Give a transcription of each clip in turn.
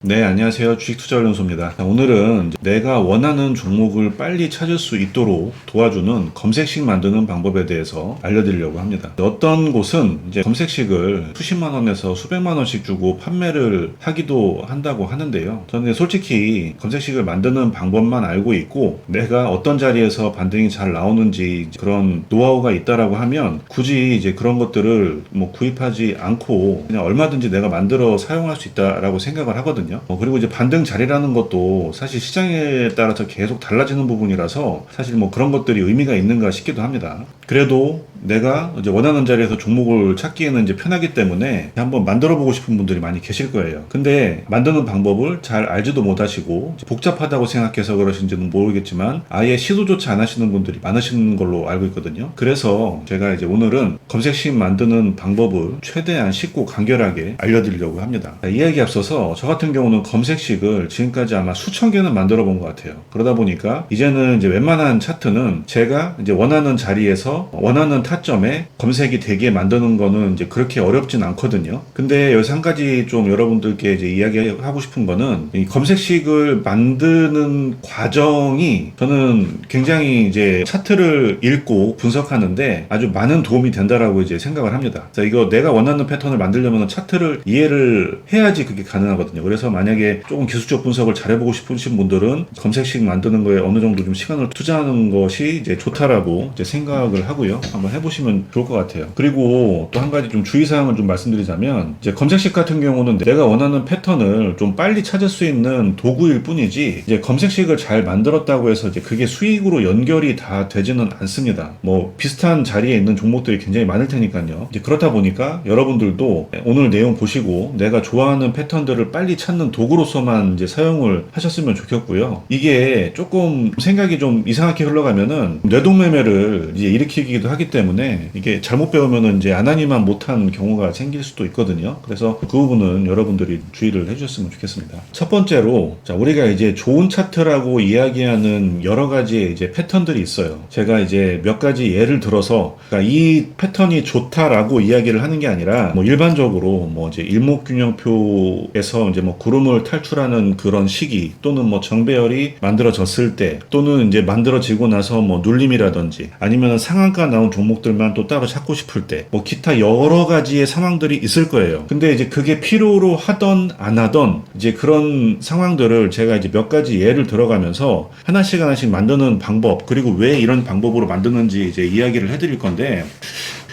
네, 안녕하세요. 주식투자연구소입니다. 오늘은 내가 원하는 종목을 빨리 찾을 수 있도록 도와주는 검색식 만드는 방법에 대해서 알려드리려고 합니다. 어떤 곳은 이제 검색식을 수십만 원에서 수백만 원씩 주고 판매를 하기도 한다고 하는데요. 저는 솔직히 검색식을 만드는 방법만 알고 있고 내가 어떤 자리에서 반등이 잘 나오는지 그런 노하우가 있다라고 하면 굳이 이제 그런 것들을 구입하지 않고 그냥 얼마든지 내가 만들어 사용할 수 있다라고 생각을 하거든요. 그리고 이제 반등 자리라는 것도 사실 시장에 따라서 계속 달라지는 부분이라서 사실 그런 것들이 의미가 있는가 싶기도 합니다. 그래도 내가 이제 원하는 자리에서 종목을 찾기에는 이제 편하기 때문에 한번 만들어 보고 싶은 분들이 많이 계실 거예요. 근데 만드는 방법을 잘 알지도 못하시고 복잡하다고 생각해서 그러신지는 모르겠지만 아예 시도조차 안 하시는 분들이 많으신 걸로 알고 있거든요. 그래서 제가 이제 오늘은 검색식 만드는 방법을 최대한 쉽고 간결하게 알려드리려고 합니다. 이야기에 앞서서 저 같은 경우는 검색식을 지금까지 아마 수천 개는 만들어 본 것 같아요. 그러다 보니까 이제는 이제 웬만한 차트는 제가 이제 원하는 자리에서 원하는 타점에 검색이 되게 만드는 거는 이제 그렇게 어렵진 않거든요. 근데 여기서 한 가지 좀 여러분들께 이제 이야기하고 싶은 거는 이 검색식을 만드는 과정이 저는 굉장히 이제 차트를 읽고 분석하는데 아주 많은 도움이 된다라고 이제 생각을 합니다. 그래서 이거 내가 원하는 패턴을 만들려면 차트를 이해를 해야지 그게 가능하거든요. 그래서 만약에 조금 기술적 분석을 잘해보고 싶으신 분들은 검색식 만드는 거에 어느 정도 좀 시간을 투자하는 것이 이제 좋다라고 이제 생각을 하고요. 한번 해보시면 좋을 것 같아요. 그리고 또 한 가지 좀 주의사항을 좀 말씀드리자면 이제 검색식 같은 경우는 내가 원하는 패턴을 좀 빨리 찾을 수 있는 도구일 뿐이지 이제 검색식을 잘 만들었다고 해서 이제 그게 수익으로 연결이 다 되지는 않습니다. 비슷한 자리에 있는 종목들이 굉장히 많을 테니까요. 이제 그렇다 보니까 여러분들도 오늘 내용 보시고 내가 좋아하는 패턴들을 빨리 찾는 도구로서만 이제 사용을 하셨으면 좋겠고요. 이게 조금 생각이 좀 이상하게 흘러가면은 뇌동매매를 이제 일으키기도 하기 때문에 이게 잘못 배우면은 이제 아나니만 못한 경우가 생길 수도 있거든요. 그래서 그 부분은 여러분들이 주의를 해주셨으면 좋겠습니다. 첫 번째로 자, 우리가 이제 좋은 차트라고 이야기하는 여러 가지의 이제 패턴들이 있어요. 제가 이제 몇 가지 예를 들어서 그러니까 이 패턴이 좋다라고 이야기를 하는 게 아니라 일반적으로 이제 일목균형표에서 이제 구름을 탈출하는 그런 시기 또는 정배열이 만들어졌을 때 또는 이제 만들어지고 나서 눌림이라든지 아니면 상한가 나온 종목들만 또 따로 찾고 싶을 때 기타 여러 가지의 상황들이 있을 거예요. 근데 이제 그게 필요로 하던 안 하던 이제 그런 상황들을 제가 이제 몇 가지 예를 들어가면서 하나씩 만드는 방법 그리고 왜 이런 방법으로 만드는지 이제 이야기를 해드릴 건데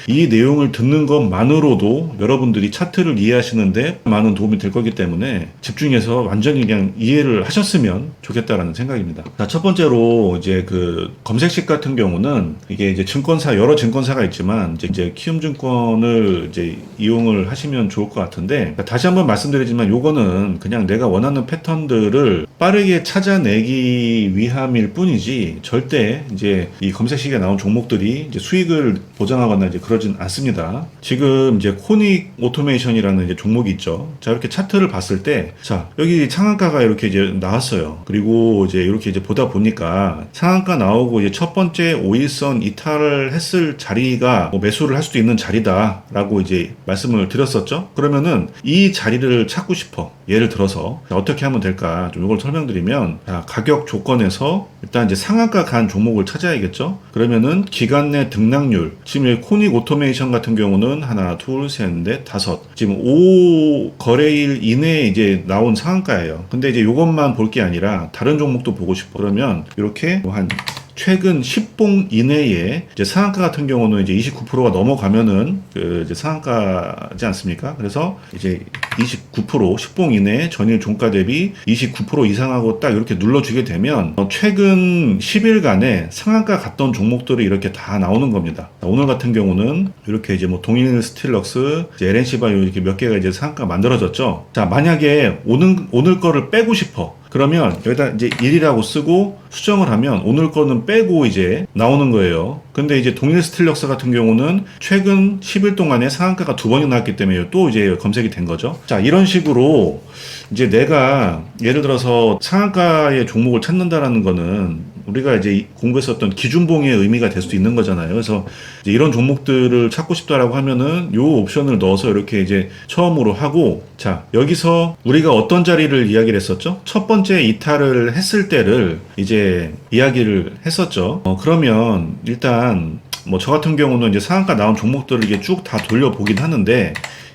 이 내용을 듣는 것만으로도 여러분들이 차트를 이해하시는데 많은 도움이 될 거기 때문에 집중해서 완전히 그냥 이해를 하셨으면 좋겠다라는 생각입니다. 자, 첫 번째로 이제 그 검색식 같은 경우는 이게 이제 증권사 여러 증권사가 있지만 이제 키움증권을 이제 이용을 하시면 좋을 것 같은데 다시 한번 말씀드리지만 요거는 그냥 내가 원하는 패턴들을 빠르게 찾아내기 위함일 뿐이지 절대 이제 이 검색식에 나온 종목들이 이제 수익을 보장하거나 이제 그러진 않습니다. 지금 이제 코닉 오토메이션이라는 이제 종목이 있죠. 자, 이렇게 차트를 봤을 때, 자, 여기 상한가가 이렇게 이제 나왔어요. 그리고 이제 이렇게 이제 보다 보니까 상한가 나오고 이제 첫 번째 5일선 이탈을 했을 자리가 매수를 할 수도 있는 자리다라고 이제 말씀을 드렸었죠. 그러면은 이 자리를 찾고 싶어. 예를 들어서 어떻게 하면 될까 좀 이걸 설명드리면 자, 가격 조건에서 일단 이제 상한가 간 종목을 찾아야겠죠. 그러면은 기간 내 등락률 지금 코닉 오토메이션 같은 경우는 하나 둘 셋 넷 다섯 지금 5 거래일 이내에 이제 나온 상한가예요. 근데 이제 이것만 볼 게 아니라 다른 종목도 보고 싶어. 그러면 이렇게 한 최근 10봉 이내에 이제 상한가 같은 경우는 이제 29%가 넘어가면은 그 이제 상한가지 않습니까? 그래서 이제 29% 10봉 이내에 전일 종가 대비 29% 이상하고 딱 이렇게 눌러주게 되면 최근 10일간에 상한가 갔던 종목들이 이렇게 다 나오는 겁니다. 오늘 같은 경우는 이렇게 이제 동일 스틸럭스, LNC 바이오 이렇게 몇 개가 이제 상한가 만들어졌죠. 자, 만약에 오늘 거를 빼고 싶어. 그러면 여기다 이제 1이라고 쓰고 수정을 하면 오늘 거는 빼고 이제 나오는 거예요. 근데 이제 동일 스틸럭스 같은 경우는 최근 10일 동안에 상한가가 2번이 나왔기 때문에 또 이제 검색이 된 거죠. 자, 이런 식으로 이제 내가 예를 들어서 상한가의 종목을 찾는다라는 거는 우리가 이제 공부했었던 기준봉의 의미가 될 수도 있는 거잖아요. 그래서 이제 이런 종목들을 찾고 싶다라고 하면은 요 옵션을 넣어서 이렇게 이제 처음으로 하고, 자, 여기서 우리가 어떤 자리를 이야기를 했었죠? 첫 번째 이탈을 했을 때를 이제 이야기를 했었죠. 그러면 일단 뭐 저 같은 경우는 이제 상한가 나온 종목들을 이게 쭉 다 돌려보긴 하는데,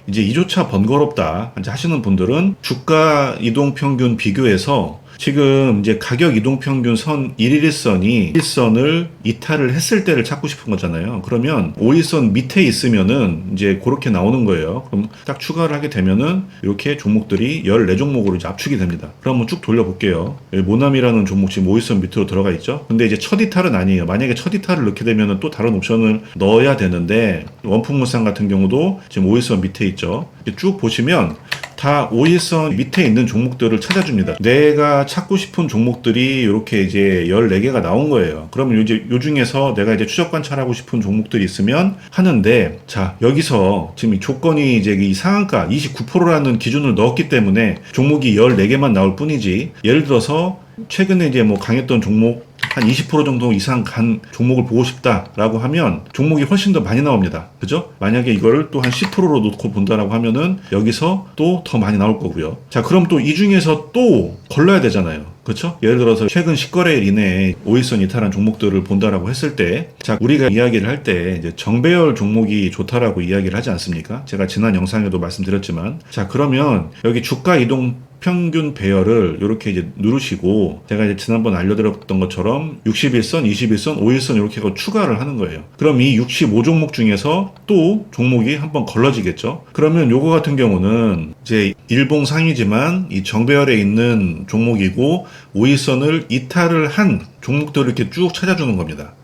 이제 이조차 번거롭다 이제 하시는 분들은 주가 이동평균 비교해서 지금 이제 가격 이동평균 선 1일선이 1선을 이탈을 했을 때를 찾고 싶은 거잖아요. 그러면 5일선 밑에 있으면은 이제 그렇게 나오는 거예요. 그럼 딱 추가를 하게 되면은 이렇게 종목들이 14종목으로 이제 압축이 됩니다. 그럼 한번 쭉 돌려볼게요. 모남이라는 종목 지금 5일선 밑으로 들어가 있죠. 근데 이제 첫 이탈은 아니에요. 만약에 첫 이탈을 넣게 되면은 또 다른 옵션을 넣어야 되는데, 원품무상 같은 경우도 지금 5일선 밑에 있죠. 쭉 보시면 다 5일선 밑에 있는 종목들을 찾아줍니다. 내가 찾고 싶은 종목들이 이렇게 이제 14개가 나온 거예요. 그러면 이제 요 중에서 내가 이제 추적 관찰하고 싶은 종목들이 있으면 하는데, 자, 여기서 지금 이 조건이 이제 이 상한가 29%라는 기준을 넣었기 때문에 종목이 14개만 나올 뿐이지, 예를 들어서 최근에 이제 뭐 강했던 종목 한 20% 정도 이상 간 종목을 보고 싶다라고 하면 종목이 훨씬 더 많이 나옵니다. 그죠? 만약에 이거를 또 한 10%로 놓고 본다라고 하면은 여기서 또 더 많이 나올 거고요. 자, 그럼 또 이 중에서 또 걸러야 되잖아요. 그렇죠? 예를 들어서 최근 10거래일 이내에 5일선 이탈한 종목들을 본다라고 했을 때, 자, 우리가 이야기를 할 때 이제 정배열 종목이 좋다라고 이야기를 하지 않습니까? 제가 지난 영상에도 말씀드렸지만, 자, 그러면 여기 주가 이동 평균 배열을 이렇게 이제 누르시고, 제가 이제 지난번 알려드렸던 것처럼 61선, 21선, 5일선 이렇게 하고 추가를 하는 거예요. 그럼 이 65종목 중에서 또 종목이 한번 걸러지겠죠? 그러면 요거 같은 경우는 이제 일봉 상이지만 이 정배열에 있는 종목이고 5일선을 이탈을 한 종목들을 이렇게 쭉 찾아주는 겁니다.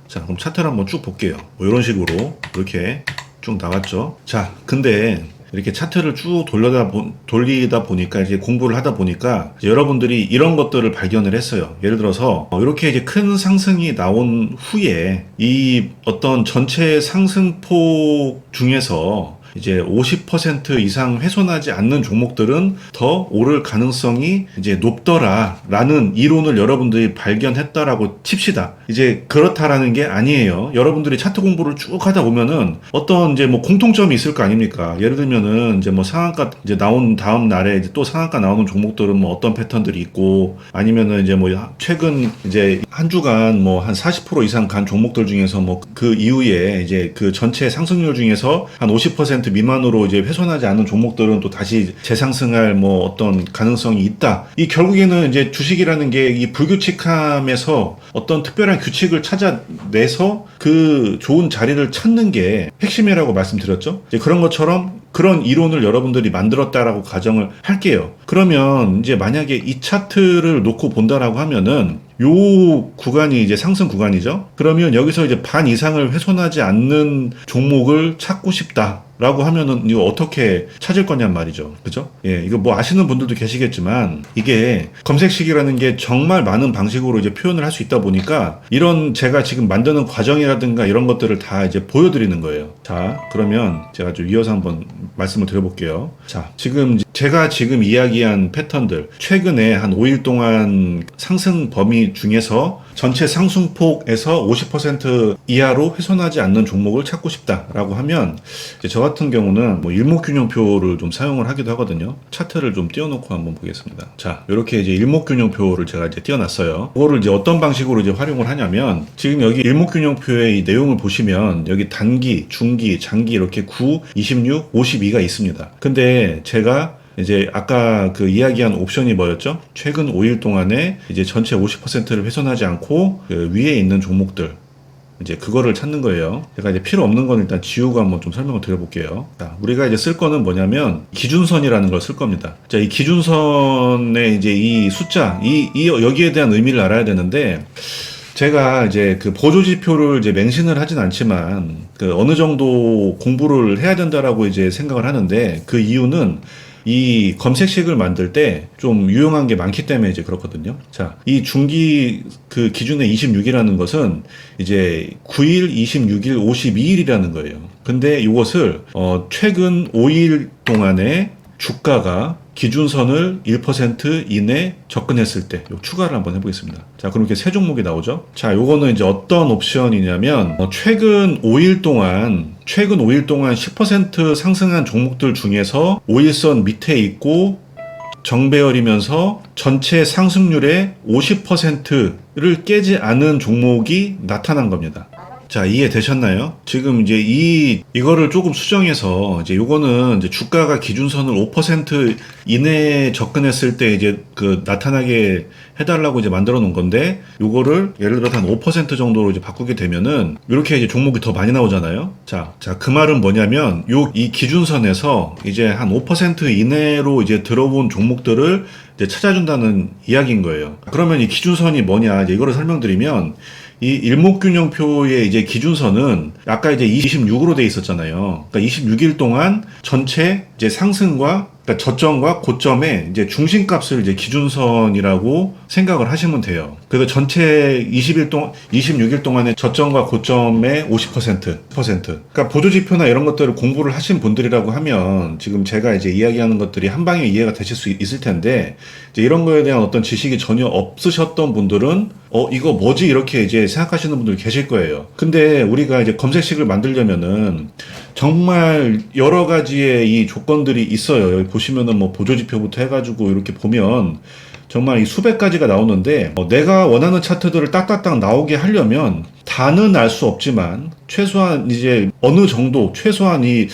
자, 그럼 차트를 한번 쭉 볼게요. 뭐 이런 식으로 이렇게 쭉 나왔죠. 자, 근데 이렇게 차트를 쭉 돌리다 보니까, 이제 공부를 하다 보니까 이제 여러분들이 이런 것들을 발견을 했어요. 예를 들어서 이렇게 이제 큰 상승이 나온 후에 이 어떤 전체 상승폭 중에서 이제 50% 이상 훼손하지 않는 종목들은 더 오를 가능성이 이제 높더라라는 이론을 여러분들이 발견했다라고 칩시다. 이제 그렇다라는 게 아니에요. 여러분들이 차트 공부를 쭉 하다 보면은 어떤 이제 뭐 공통점이 있을 거 아닙니까? 예를 들면은 이제 뭐 상한가 이제 나온 다음 날에 이제 또 상한가 나오는 종목들은 뭐 어떤 패턴들이 있고, 아니면은 이제 뭐 최근 이제 한 주간 뭐 한 40% 이상 간 종목들 중에서 뭐 그 이후에 이제 그 전체 상승률 중에서 한 50% 미만으로 이제 훼손하지 않은 종목들은 또 다시 재상승할 뭐 어떤 가능성이 있다. 이 결국에는 이제 주식이라는 게 이 불규칙함에서 어떤 특별한 규칙을 찾아내서 그 좋은 자리를 찾는 게 핵심이라고 말씀드렸죠. 이제 그런 것처럼 그런 이론을 여러분들이 만들었다라고 가정을 할게요. 그러면 이제 만약에 이 차트를 놓고 본다라고 하면은 요 구간이 이제 상승 구간이죠. 그러면 여기서 이제 반 이상을 훼손하지 않는 종목을 찾고 싶다라고 하면은 이거 어떻게 찾을 거냔 말이죠. 그죠? 예, 이거 뭐 아시는 분들도 계시겠지만, 이게 검색식이라는 게 정말 많은 방식으로 이제 표현을 할 수 있다 보니까 이런 제가 지금 만드는 과정이라든가 이런 것들을 다 이제 보여드리는 거예요. 자, 그러면 제가 좀 이어서 한번 말씀을 드려볼게요. 자, 지금 제가 지금 이야기한 패턴들, 최근에 한 5일 동안 상승 범위 중에서 전체 상승폭에서 50% 이하로 훼손하지 않는 종목을 찾고 싶다라고 하면, 이제 저 같은 경우는 뭐 일목균형표를 좀 사용을 하기도 하거든요. 차트를 좀 띄워놓고 한번 보겠습니다. 자, 이렇게 이제 일목균형표를 제가 이제 띄워놨어요. 그거를 이제 어떤 방식으로 이제 활용을 하냐면, 지금 여기 일목균형표의 이 내용을 보시면 여기 단기, 중기, 장기 이렇게 9, 26, 52가 있습니다. 근데 제가 이제 아까 그 이야기한 옵션이 뭐였죠? 최근 5일 동안에 이제 전체 50%를 훼손하지 않고 그 위에 있는 종목들, 이제 그거를 찾는 거예요. 제가 이제 필요 없는 건 일단 지우고 한번 좀 설명을 드려볼게요. 자, 우리가 이제 쓸 거는 뭐냐면 기준선이라는 걸 쓸 겁니다. 자, 이 기준선의 이제 이 숫자, 여기에 대한 의미를 알아야 되는데, 제가 이제 그 보조지표를 이제 맹신을 하진 않지만 그 어느 정도 공부를 해야 된다라고 이제 생각을 하는데, 그 이유는 이 검색식을 만들 때 좀 유용한 게 많기 때문에 이제 그렇거든요. 자, 이 중기 그 기준의 26이라는 것은 이제 9일, 26일, 52일이라는 거예요. 근데 이것을 최근 5일 동안에 주가가 기준선을 1% 이내 접근했을 때 추가를 한번 해보겠습니다. 자, 그럼 이렇게 세 종목이 나오죠. 자, 요거는 이제 어떤 옵션이냐면 최근 5일 동안 10% 상승한 종목들 중에서 5일선 밑에 있고 정배열이면서 전체 상승률의 50%를 깨지 않은 종목이 나타난 겁니다. 자, 이해되셨나요? 지금 이제 이거를 조금 수정해서 이제 요거는 이제 주가가 기준선을 5% 이내에 접근했을 때 이제 그 나타나게 해달라고 이제 만들어 놓은 건데, 요거를 예를 들어서 한 5% 정도로 이제 바꾸게 되면은 이렇게 이제 종목이 더 많이 나오잖아요. 자, 그 말은 뭐냐면 이 기준선에서 이제 한 5% 이내로 이제 들어본 종목들을 이제 찾아준다는 이야기인 거예요. 그러면 이 기준선이 뭐냐, 이제 이거를 설명드리면, 이 일목균형표의 이제 기준선은 아까 이제 26으로 돼 있었잖아요. 그러니까 26일 동안 전체 이제 상승과 그러니까 저점과 고점의 이제 중심값을 이제 기준선이라고 생각을 하시면 돼요. 그래서 전체 26일 동안의 저점과 고점의 50%. 그러니까 보조지표나 이런 것들을 공부를 하신 분들이라고 하면 지금 제가 이제 이야기하는 것들이 한 방에 이해가 되실 수 있을 텐데, 이제 이런 거에 대한 어떤 지식이 전혀 없으셨던 분들은 이거 뭐지? 이렇게 이제 생각하시는 분들이 계실 거예요. 근데 우리가 이제 검색식을 만들려면은 정말 여러 가지의 이 조건들이 있어요. 여기 보시면은 뭐 보조지표부터 해가지고 이렇게 보면 정말 이 수백 가지가 나오는데, 내가 원하는 차트들을 딱딱딱 나오게 하려면 다는 알 수 없지만 최소한 이제 어느 정도 최소한 이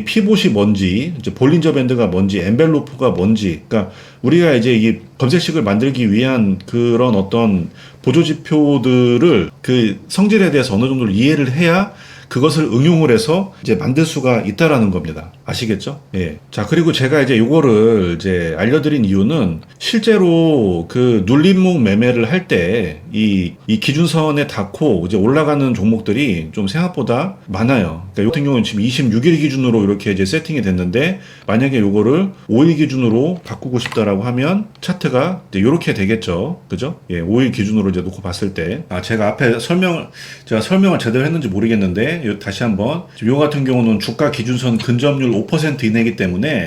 피봇이 뭔지, 이제 볼린저 밴드가 뭔지, 엔벨로프가 뭔지, 그러니까 우리가 이제 이 검색식을 만들기 위한 그런 어떤 보조지표들을 그 성질에 대해서 어느 정도 이해를 해야 그것을 응용을 해서 이제 만들 수가 있다라는 겁니다. 아시겠죠? 예. 자, 그리고 제가 이제 요거를 이제 알려드린 이유는 실제로 그 눌림목 매매를 할 때 이 기준선에 닿고 이제 올라가는 종목들이 좀 생각보다 많아요. 그러니까 요 같은 경우는 지금 26일 기준으로 이렇게 이제 세팅이 됐는데, 만약에 요거를 5일 기준으로 바꾸고 싶다라고 하면 차트가 이제 요렇게 되겠죠. 그죠? 예, 5일 기준으로 이제 놓고 봤을 때. 제가 앞에 제가 설명을 제대로 했는지 모르겠는데, 다시 한번. 요 같은 경우는 주가 기준선 근접률 5% 이내이기 때문에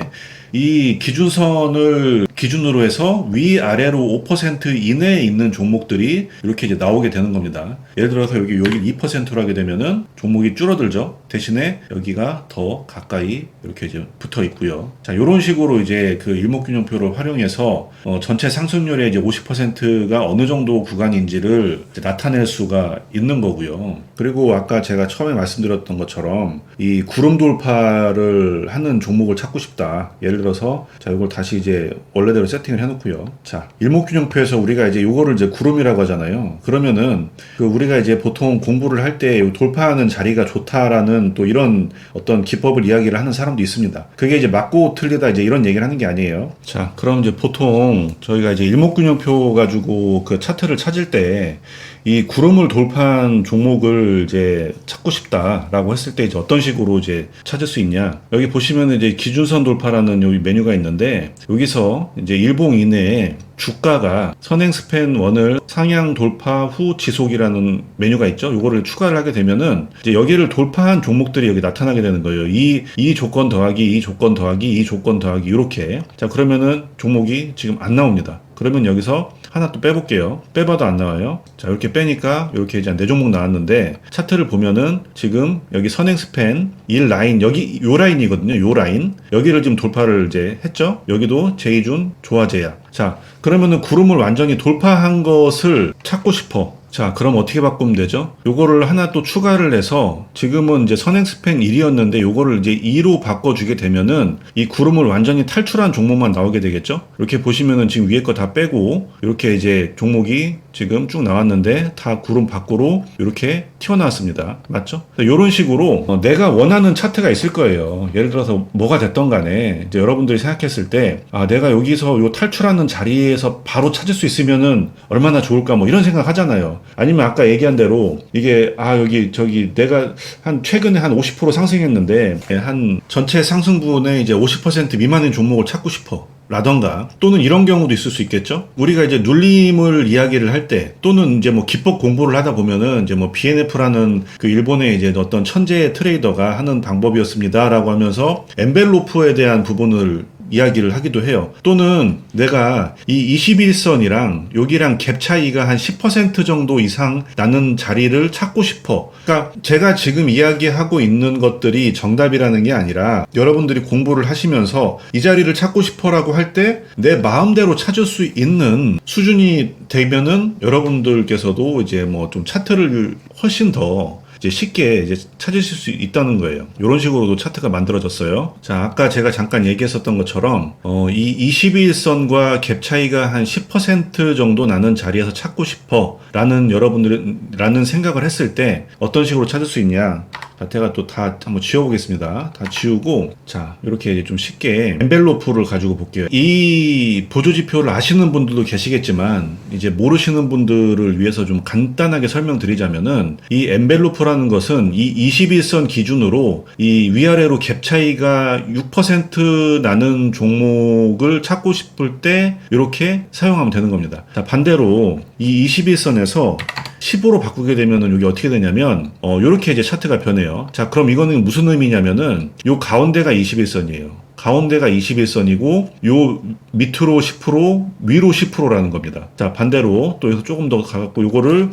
이 기준선을 기준으로 해서 위아래로 5% 이내에 있는 종목들이 이렇게 이제 나오게 되는 겁니다. 예를 들어서 여기 2%로 하게 되면은 종목이 줄어들죠. 대신에 여기가 더 가까이 이렇게 이제 붙어 있고요. 자, 요런 식으로 이제 그 일목균형표를 활용해서 전체 상승률의 이제 50%가 어느 정도 구간인지를 이제 나타낼 수가 있는 거고요. 그리고 아까 제가 처음에 말씀드렸던 것처럼 이 구름 돌파를 하는 종목을 찾고 싶다. 예를 들어서 자, 이걸 다시 이제 원래대로 세팅을 해놓고요. 자, 일목균형표에서 우리가 이제 요거를 이제 구름이라고 하잖아요. 그러면은 그 우리가 이제 보통 공부를 할 때 돌파하는 자리가 좋다라는 또 이런 어떤 기법을 이야기를 하는 사람도 있습니다. 그게 이제 맞고 틀리다 이제 이런 얘기를 하는 게 아니에요. 자, 그럼 이제 보통 저희가 이제 일목균형표 가지고 그 차트를 찾을 때 이 구름을 돌파한 종목을 이제 찾고 싶다라고 했을 때 이제 어떤 식으로 이제 찾을 수 있냐? 여기 보시면 이제 기준선 돌파라는 여기 메뉴가 있는데, 여기서 이제 일봉 이내에 주가가 선행 스팬 1을 상향 돌파 후 지속이라는 메뉴가 있죠. 요거를 추가를 하게 되면은 이제 여기를 돌파한 종목들이 여기 나타나게 되는 거예요. 이 조건 더하기 이 조건 더하기 이 조건 더하기 이렇게. 자, 그러면은 종목이 지금 안 나옵니다. 그러면 여기서 하나 또 빼볼게요. 빼봐도 안 나와요. 자, 이렇게 빼니까 이렇게 이제 4종목 나왔는데, 차트를 보면은 지금 여기 선행 스팬 1 라인, 여기 요 라인이거든요. 요 라인. 여기를 지금 돌파를 이제 했죠. 여기도 제이준 조화제약. 자, 그러면은 구름을 완전히 돌파한 것을 찾고 싶어. 자, 그럼 어떻게 바꾸면 되죠? 요거를 하나 또 추가를 해서, 지금은 이제 선행 스팬 1이었는데 요거를 이제 2로 바꿔주게 되면은 이 구름을 완전히 탈출한 종목만 나오게 되겠죠? 이렇게 보시면은 지금 위에 거 다 빼고 이렇게 이제 종목이 지금 쭉 나왔는데 다 구름 밖으로 이렇게 튀어나왔습니다. 맞죠? 이런 식으로 내가 원하는 차트가 있을 거예요. 예를 들어서 뭐가 됐던 간에 이제 여러분들이 생각했을 때 내가 여기서 요 탈출하는 자리에서 바로 찾을 수 있으면은 얼마나 좋을까 뭐 이런 생각 하잖아요. 아니면 아까 얘기한 대로 이게 여기 저기 내가 한 최근에 한 50% 상승했는데 한 전체 상승분의 이제 50% 미만인 종목을 찾고 싶어. 라던가 또는 이런 경우도 있을 수 있겠죠. 우리가 이제 눌림을 이야기를 할 때 또는 이제 뭐 기법 공부를 하다 보면은 이제 뭐 BNF라는 그 일본의 이제 어떤 천재 트레이더가 하는 방법이었습니다라고 하면서 엔벨로프에 대한 부분을 이야기를 하기도 해요. 또는 내가 이 21선이랑 여기랑 갭 차이가 한 10% 정도 이상 나는 자리를 찾고 싶어. 그러니까 제가 지금 이야기하고 있는 것들이 정답이라는 게 아니라 여러분들이 공부를 하시면서 이 자리를 찾고 싶어라고 할 때 내 마음대로 찾을 수 있는 수준이 되면은 여러분들께서도 이제 뭐 좀 차트를 훨씬 더 이제 쉽게 이제 찾으실 수 있다는 거예요. 이런 식으로도 차트가 만들어졌어요. 자, 아까 제가 잠깐 얘기했었던 것처럼 이 21선과 갭 차이가 한 10% 정도 나는 자리에서 찾고 싶어 라는 여러분들은 생각을 했을 때 어떤 식으로 찾을 수 있냐. 자, 제가 또 다 한번 지워보겠습니다. 다 지우고, 자, 이렇게 이제 좀 쉽게 엔벨로프를 가지고 볼게요. 이 보조지표를 아시는 분들도 계시겠지만, 이제 모르시는 분들을 위해서 좀 간단하게 설명드리자면은, 이 엔벨로프라는 것은 이 21선 기준으로 이 위아래로 갭 차이가 6% 나는 종목을 찾고 싶을 때, 이렇게 사용하면 되는 겁니다. 자, 반대로 이 21선에서 15로 바꾸게 되면은 여기 어떻게 되냐면 요렇게 이제 차트가 변해요. 자, 그럼 이거는 무슨 의미냐면은 요 가운데가 21선이에요. 가운데가 21선이고 요 밑으로 10% 위로 10%라는 겁니다. 자, 반대로 또 여기서 조금 더 가갖고 요거를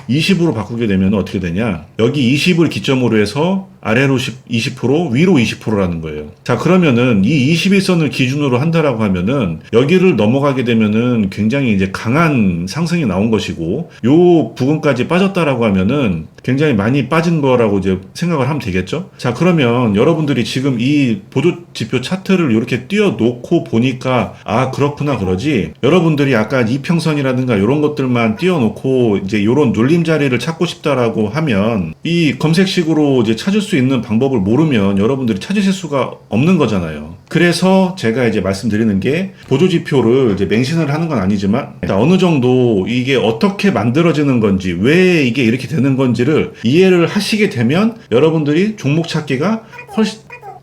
20으로 바꾸게 되면 어떻게 되냐, 여기 20을 기점으로 해서 아래로 20% 위로 20%라는 거예요. 자, 그러면은 이 21선을 기준으로 한다라고 하면은 여기를 넘어가게 되면은 굉장히 이제 강한 상승이 나온 것이고, 요 부분까지 빠졌다라고 하면은 굉장히 많이 빠진 거라고 이제 생각을 하면 되겠죠. 자, 그러면 여러분들이 지금 이 보조지표 차트를 이렇게 띄워놓고 보니까 그렇구나 그러지, 여러분들이 아까 이평선이라든가 이런 것들만 띄워놓고 이제 이런 눌림 자리를 찾고 싶다라고 하면 이 검색식으로 이제 찾을 수 있는 방법을 모르면 여러분들이 찾으실 수가 없는 거잖아요. 그래서 제가 이제 말씀드리는 게, 보조지표를 이제 맹신을 하는 건 아니지만 어느 정도 이게 어떻게 만들어지는 건지, 왜 이게 이렇게 되는 건지를 이해를 하시게 되면 여러분들이 종목 찾기가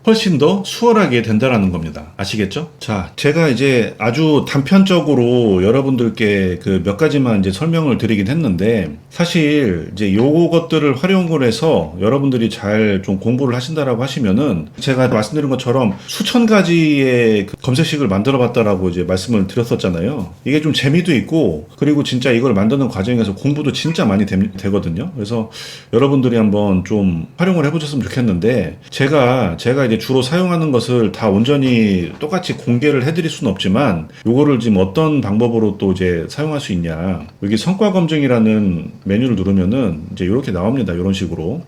훨씬 더 수월하게 된다라는 겁니다. 아시겠죠? 자, 제가 이제 아주 단편적으로 여러분들께 그 몇 가지만 이제 설명을 드리긴 했는데, 사실 이제 요것들을 활용을 해서 여러분들이 잘 좀 공부를 하신다라고 하시면은, 제가 말씀드린 것처럼 수천 가지의 그 검색식을 만들어 봤다라고 이제 말씀을 드렸었잖아요. 이게 좀 재미도 있고, 그리고 진짜 이걸 만드는 과정에서 공부도 진짜 많이 되거든요. 그래서 여러분들이 한번 좀 활용을 해보셨으면 좋겠는데, 제가 이제 주로 사용하는 것을 다 온전히 똑같이 공개를 해드릴 수는 없지만, 요거를 지금 어떤 방법으로 또 이제 사용할 수 있냐, 여기 성과 검증이라는 메뉴를 누르면은 이제 이렇게 나옵니다. 이런 식으로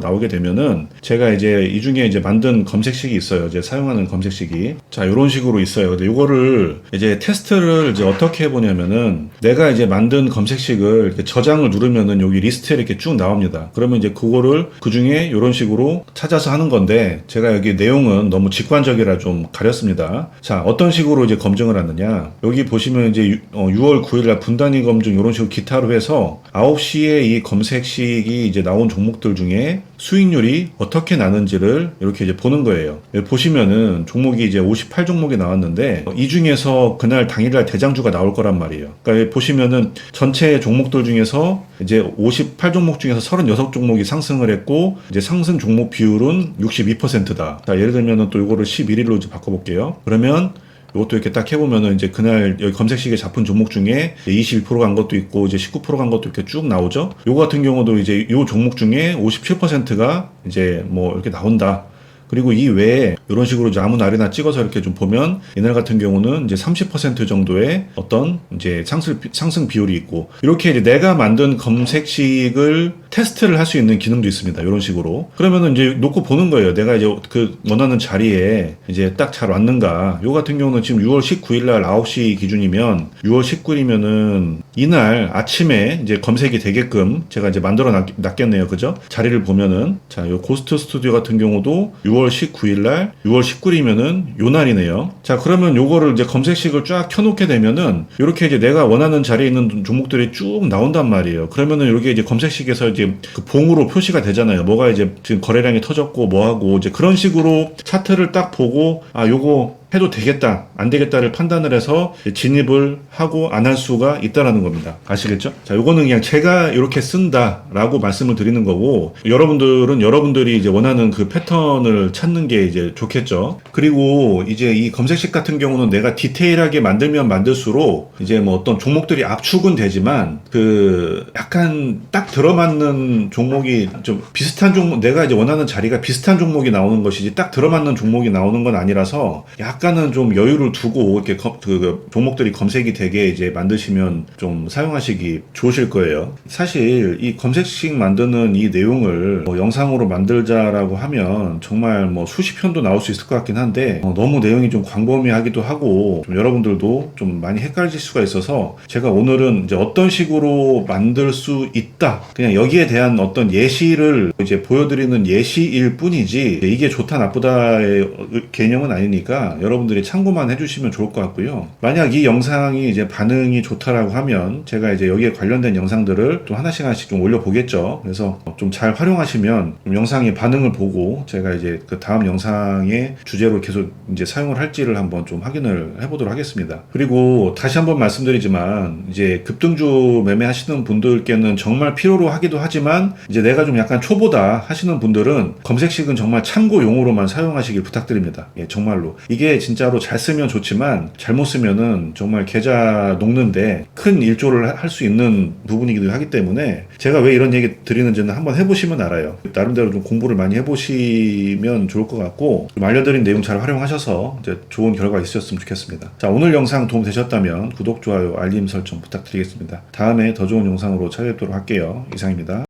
나오게 되면은 제가 이제 이 중에 이제 만든 검색식이 있어요. 이제 사용하는 검색식이, 자, 이런 식으로 있어요. 근데 요거를 이제 테스트를 이제 어떻게 해보냐면은, 내가 이제 만든 검색식을 이렇게 저장을 누르면은 여기 리스트에 이렇게 쭉 나옵니다. 그러면 이제 그거를 그 중에 이런 식으로 찾아서 하는 건데, 제가 여기 내용은 너무 직관적이라 좀 가렸습니다. 자, 어떤 식으로 이제 검증을 하느냐, 여기 보시면 이제 6월 9일날 분단위 검증 이런 식으로 기타로 해서 9시에 이 검색식이 이제 나온 종목들 중에 수익률이 어떻게 나는지를 이렇게 이제 보는 거예요. 보시면은 종목이 이제 58종목이 나왔는데, 이 중에서 그날 당일날 대장주가 나올 거란 말이에요. 그러니까 보시면은 전체 종목들 중에서 이제 58종목 중에서 36종목이 상승을 했고, 이제 상승 종목 비율은 62%다. 자, 예를 들면은 또 이거를 11일로 이제 바꿔볼게요. 그러면 이것도 이렇게 딱 해보면은 이제 그날 여기 검색식에 잡힌 종목 중에 22% 간 것도 있고 이제 19% 간 것도 이렇게 쭉 나오죠. 요거 같은 경우도 이제 요 종목 중에 57%가 이제 뭐 이렇게 나온다. 그리고 이 외에 이런 식으로 이제 아무 날이나 찍어서 이렇게 좀 보면 이날 같은 경우는 이제 30% 정도의 어떤 이제 상승 비율이 있고, 이렇게 이제 내가 만든 검색식을 테스트를 할 수 있는 기능도 있습니다. 이런 식으로. 그러면은 이제 놓고 보는 거예요. 내가 이제 그 원하는 자리에 이제 딱 잘 왔는가. 요 같은 경우는 지금 6월 19일 날 9시 기준이면 6월 19일이면은 이날 아침에 이제 검색이 되게끔 제가 이제 만들어 놨겠네요. 그죠? 자리를 보면은, 자, 요 고스트 스튜디오 같은 경우도 6월 19일 날 6월 19일이면은 요 날이네요. 자, 그러면 요거를 이제 검색식을 쫙 켜놓게 되면은 이렇게 이제 내가 원하는 자리에 있는 종목들이 쭉 나온단 말이에요. 그러면은 이렇게 이제 검색식에서 이제 그 봉으로 표시가 되잖아요. 뭐가 이제 지금 거래량이 터졌고 뭐하고, 이제 그런 식으로 차트를 딱 보고, 아, 요거 해도 되겠다, 안 되겠다를 판단을 해서 진입을 하고 안 할 수가 있다라는 겁니다. 아시겠죠? 자, 요거는 그냥 제가 이렇게 쓴다라고 말씀을 드리는 거고, 여러분들은 여러분들이 이제 원하는 그 패턴을 찾는 게 이제 좋겠죠. 그리고 이제 이 검색식 같은 경우는 내가 디테일하게 만들면 만들수록 이제 뭐 어떤 종목들이 압축은 되지만 그 약간 딱 들어맞는 종목이 좀 비슷한 종목, 내가 이제 원하는 자리가 비슷한 종목이 나오는 것이지 딱 들어맞는 종목이 나오는 건 아니라서 약간은 좀 여유를 두고 이렇게 그 종목들이 검색이 되게 이제 만드시면 좀 사용하시기 좋으실 거예요. 사실 이 검색식 만드는 이 내용을 뭐 영상으로 만들자라고 하면 정말 뭐 수십 편도 나올 수 있을 것 같긴 한데 너무 내용이 좀 광범위하기도 하고 좀 여러분들도 좀 많이 헷갈릴 수가 있어서 제가 오늘은 이제 어떤 식으로 만들 수 있다, 그냥 여기에 대한 어떤 예시를 이제 보여드리는 예시일 뿐이지 이게 좋다 나쁘다의 개념은 아니니까 여러분들이 참고만 해주시면 좋을 것 같고요. 만약 이 영상이 이제 반응이 좋다라고 하면 제가 이제 여기에 관련된 영상들을 또 하나씩 좀 올려보겠죠. 그래서 좀 잘 활용하시면 좀 영상의 반응을 보고 제가 이제 그 다음 영상의 주제로 계속 이제 사용을 할지를 한번 좀 확인을 해보도록 하겠습니다. 그리고 다시 한번 말씀드리지만 이제 급등주 매매하시는 분들께는 정말 필요로 하기도 하지만 이제 내가 좀 약간 초보다 하시는 분들은 검색식은 정말 참고용으로만 사용하시길 부탁드립니다. 예, 정말로. 이게 진짜로 잘 쓰면 좋지만 잘못 쓰면은 정말 계좌 녹는데 큰 일조를 할 수 있는 부분이기도 하기 때문에 제가 왜 이런 얘기 드리는지는 한번 해보시면 알아요. 나름대로 좀 공부를 많이 해보시면 좋을 것 같고, 좀 알려드린 내용 잘 활용하셔서 이제 좋은 결과 있으셨으면 좋겠습니다. 자, 오늘 영상 도움 되셨다면 구독, 좋아요, 알림 설정 부탁드리겠습니다. 다음에 더 좋은 영상으로 찾아뵙도록 할게요. 이상입니다.